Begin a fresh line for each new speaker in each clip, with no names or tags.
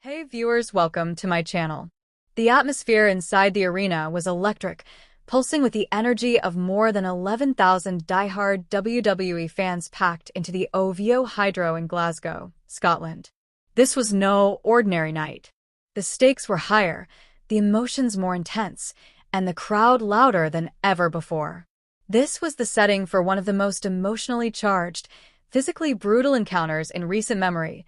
Hey viewers, welcome to my channel. The atmosphere inside the arena was electric, pulsing with the energy of more than 11,000 die-hard WWE fans packed into the OVO Hydro in Glasgow, Scotland. This was no ordinary night. The stakes were higher, the emotions more intense, and the crowd louder than ever before. This was the setting for one of the most emotionally charged, physically brutal encounters in recent memory: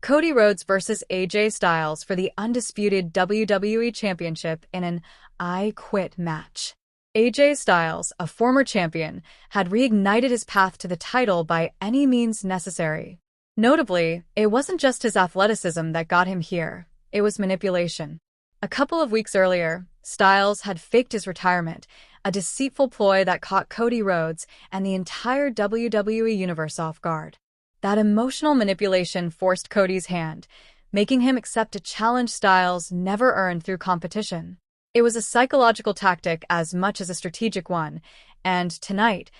Cody Rhodes versus AJ Styles for the Undisputed WWE Championship in an I Quit match. AJ Styles, a former champion, had reignited his path to the title by any means necessary. Notably, it wasn't just his athleticism that got him here, it was manipulation. A couple of weeks earlier, Styles had faked his retirement, a deceitful ploy that caught Cody Rhodes and the entire WWE Universe off guard. That emotional manipulation forced Cody's hand, making him accept a challenge Styles never earned through competition. It was a psychological tactic as much as a strategic one, and tonight,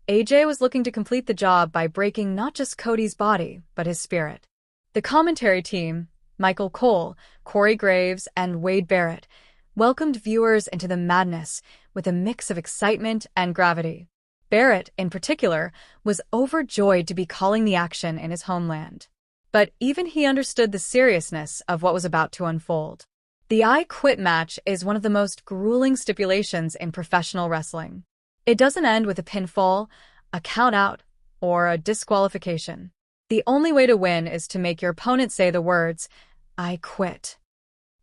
AJ was looking to complete the job by breaking not just Cody's body, but his spirit. The commentary team, Michael Cole, Corey Graves, and Wade Barrett, welcomed viewers into the madness with a mix of excitement and gravity. Barrett, in particular, was overjoyed to be calling the action in his homeland. But even he understood the seriousness of what was about to unfold. The I Quit match is one of the most grueling stipulations in professional wrestling. It doesn't end with a pinfall, a count-out, or a disqualification. The only way to win is to make your opponent say the words, "I quit."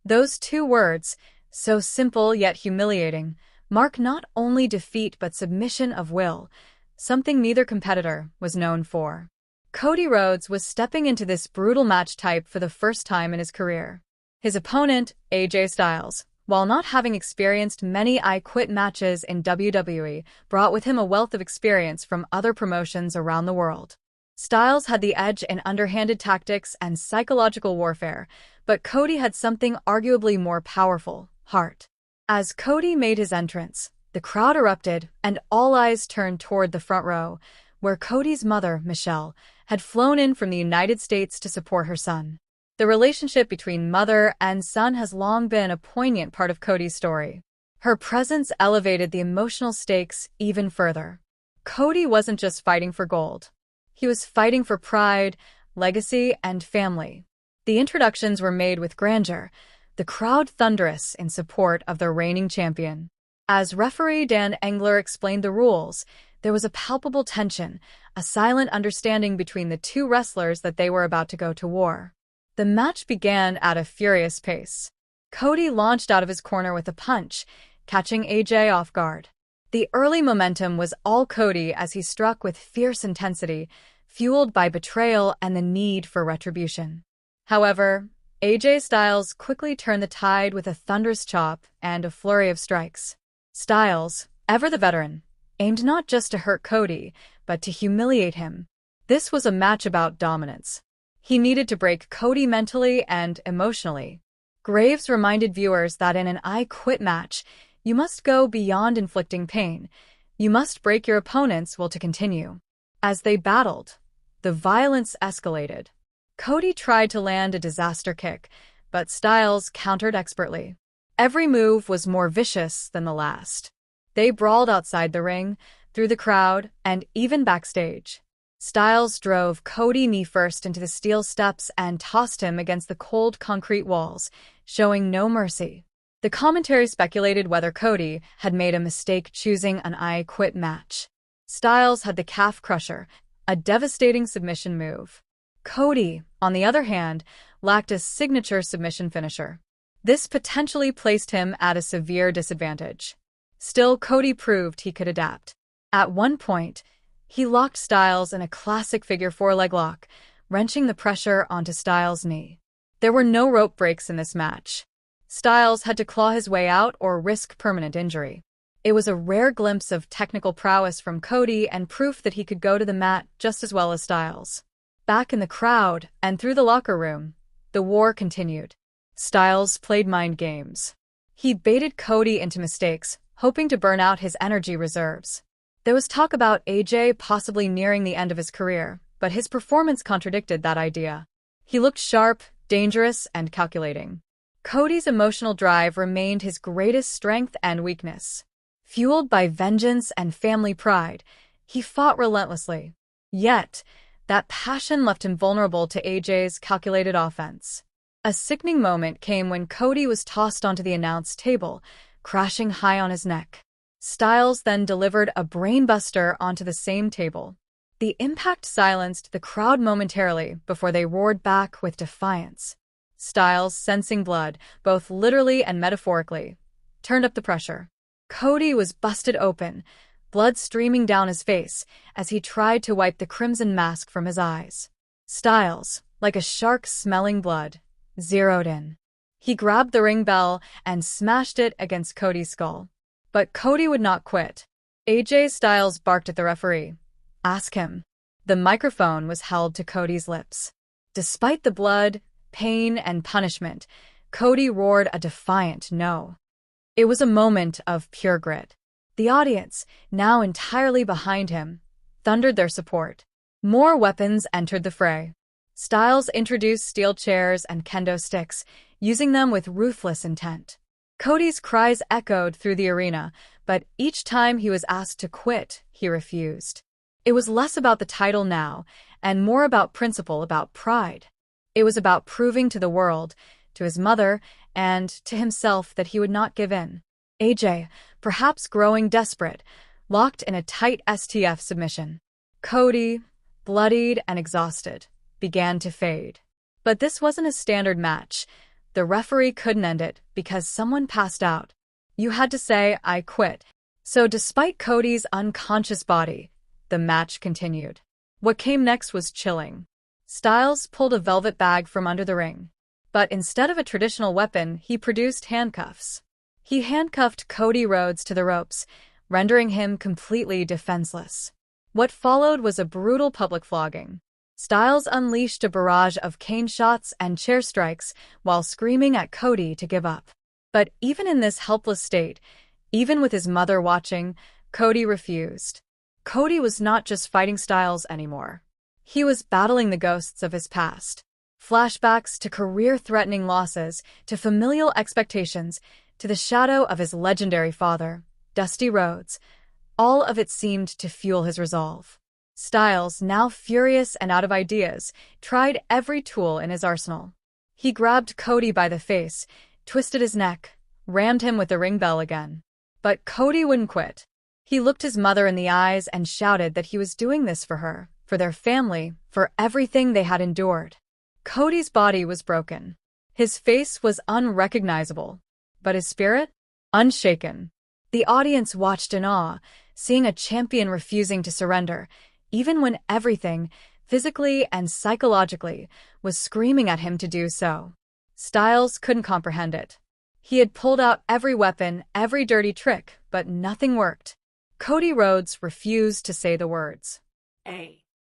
Those two words, so simple yet humiliating, mark not only defeat but submission of will, something neither competitor was known for. Cody Rhodes was stepping into this brutal match type for the first time in his career. His opponent, AJ Styles, while not having experienced many I Quit matches in WWE, brought with him a wealth of experience from other promotions around the world. Styles had the edge in underhanded tactics and psychological warfare, but Cody had something arguably more powerful: heart. As Cody made his entrance, the crowd erupted and all eyes turned toward the front row, where Cody's mother, Michelle, had flown in from the United States to support her son. The relationship between mother and son has long been a poignant part of Cody's story. Her presence elevated the emotional stakes even further. Cody wasn't just fighting for gold. He was fighting for pride, legacy, and family. The introductions were made with grandeur, the crowd thunderous in support of their reigning champion. As referee Dan Engler explained the rules, there was a palpable tension, a silent understanding between the two wrestlers that they were about to go to war. The match began at a furious pace. Cody launched out of his corner with a punch, catching AJ off guard. The early momentum was all Cody as he struck with fierce intensity, fueled by betrayal and the need for retribution. However, AJ Styles quickly turned the tide with a thunderous chop and a flurry of strikes. Styles, ever the veteran, aimed not just to hurt Cody, but to humiliate him. This was a match about dominance. He needed to break Cody mentally and emotionally. Graves reminded viewers that in an I Quit match, you must go beyond inflicting pain. You must break your opponent's will to continue. As they battled, the violence escalated. Cody tried to land a disaster kick, but Styles countered expertly. Every move was more vicious than the last. They brawled outside the ring, through the crowd, and even backstage. Styles drove Cody knee first into the steel steps and tossed him against the cold concrete walls, showing no mercy. The commentary speculated whether Cody had made a mistake choosing an I Quit match. Styles had the calf crusher, a devastating submission move. Cody, on the other hand, lacked a signature submission finisher. This potentially placed him at a severe disadvantage. Still, Cody proved he could adapt. At one point, he locked Styles in a classic figure-4 leg lock, wrenching the pressure onto Styles' knee. There were no rope breaks in this match. Styles had to claw his way out or risk permanent injury. It was a rare glimpse of technical prowess from Cody and proof that he could go to the mat just as well as Styles. Back in the crowd and through the locker room, the war continued. Styles played mind games. He baited Cody into mistakes, hoping to burn out his energy reserves. There was talk about AJ possibly nearing the end of his career, but his performance contradicted that idea. He looked sharp, dangerous and calculating. Cody's emotional drive remained his greatest strength and weakness. Fueled by vengeance and family pride, he fought relentlessly. Yet, that passion left him vulnerable to AJ's calculated offense. A sickening moment came when Cody was tossed onto the announce table, crashing high on his neck. Styles then delivered a brainbuster onto the same table. The impact silenced the crowd momentarily before they roared back with defiance. Styles, sensing blood, both literally and metaphorically, turned up the pressure. Cody was busted open, blood streaming down his face as he tried to wipe the crimson mask from his eyes. Styles, like a shark smelling blood, zeroed in. He grabbed the ring bell and smashed it against Cody's skull. But Cody would not quit. AJ Styles barked at the referee. "Ask him." The microphone was held to Cody's lips. Despite the blood, pain, and punishment, Cody roared a defiant no. It was a moment of pure grit. The audience, now entirely behind him, thundered their support. More weapons entered the fray. Styles introduced steel chairs and kendo sticks, using them with ruthless intent. Cody's cries echoed through the arena, but each time he was asked to quit, he refused. It was less about the title now, and more about principle, about pride. It was about proving to the world, to his mother, and to himself that he would not give in. AJ, perhaps growing desperate, locked in a tight STF submission. Cody, bloodied and exhausted, began to fade. But this wasn't a standard match. The referee couldn't end it because someone passed out. You had to say, "I quit." So despite Cody's unconscious body, the match continued. What came next was chilling. Styles pulled a velvet bag from under the ring. But instead of a traditional weapon, he produced handcuffs. He handcuffed Cody Rhodes to the ropes, rendering him completely defenseless. What followed was a brutal public flogging. Styles unleashed a barrage of cane shots and chair strikes while screaming at Cody to give up. But even in this helpless state, even with his mother watching, Cody refused. Cody was not just fighting Styles anymore. He was battling the ghosts of his past. Flashbacks to career-threatening losses, to familial expectations, to the shadow of his legendary father, Dusty Rhodes. All of it seemed to fuel his resolve. Styles, now furious and out of ideas, tried every tool in his arsenal. He grabbed Cody by the face, twisted his neck, rammed him with the ring bell again. But Cody wouldn't quit. He looked his mother in the eyes and shouted that he was doing this for her, for their family, for everything they had endured. Cody's body was broken. His face was unrecognizable, but his spirit? Unshaken. The audience watched in awe, seeing a champion refusing to surrender, even when everything, physically and psychologically, was screaming at him to do so. Styles couldn't comprehend it. He had pulled out every weapon, every dirty trick, but nothing worked. Cody Rhodes refused to say the words.
A.